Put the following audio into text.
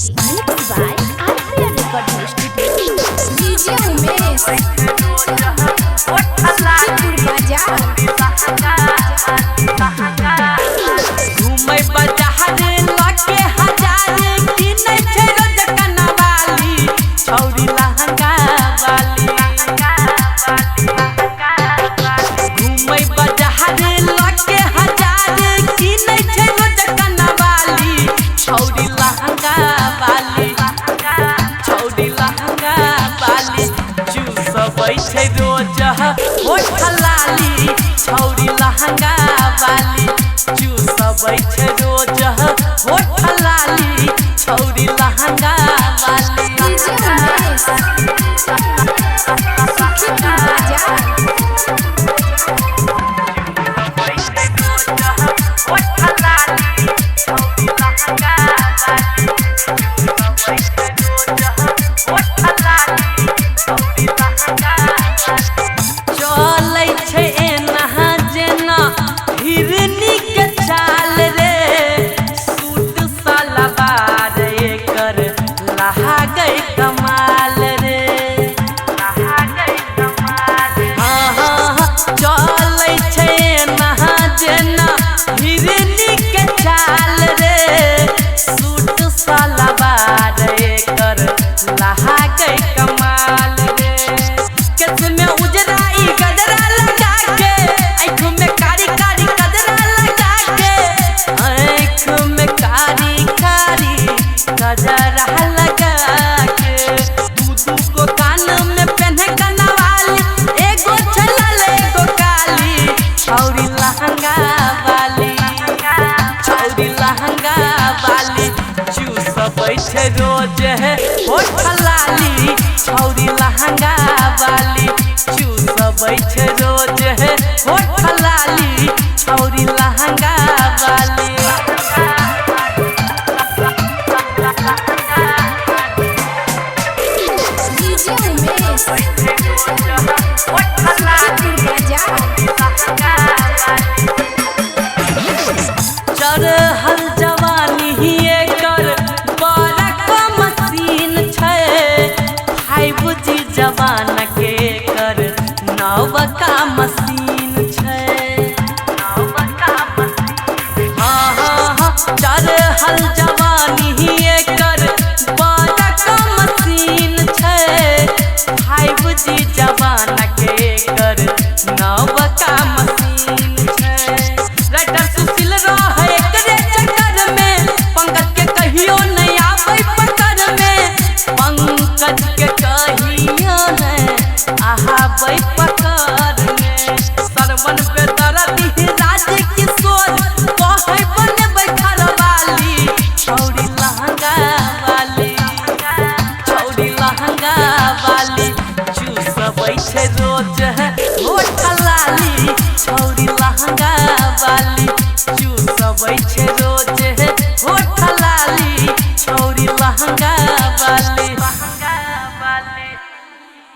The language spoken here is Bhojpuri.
Mixed by RPR Recording Studio. DJ Umesh. घूमै बाजार लगे हजार किनै छै रोज कनवाली छौरी लहंगा वाली। घूमै बाजार लगे हजार किनै छै रोज कनवाली छौरी लहंगा वाली। छौरी लहंगा वाली चूसबै छै रोज होठ लाली छौरी लहंगा वाली। चूसबै छै रोज होठ लाली छौरी लहंगा वाली। DJ Umesh. चलै छै एना जेना हिरनी के चाल रे सूट सलवार एकर लहागै कमाल रे। चलै छै एना जेना हिरनी के चाल रे सूट सलवार एकर लहागै कमाल रे। केस में उजरा ई गजरा लगा के आँख में कारी कारी गजरा लगा के आँख में कारी कारी गजरा लगा के दू को कान में पहने कनवाली एगो छलल एगो काली छौरी लहंगा वाली। छौरी लहंगा वाली चूसबै छै रोज होठ लाली छौरी लहंगा वाली। चूसबै छै रोज होठ लाली छौरी लहंगा वाली। DJ Umesh. चढ़ल जवानी एकर बड़ा मशीन छै 5G जवान के कर नवका मशीन छै। चढ़ल जवानी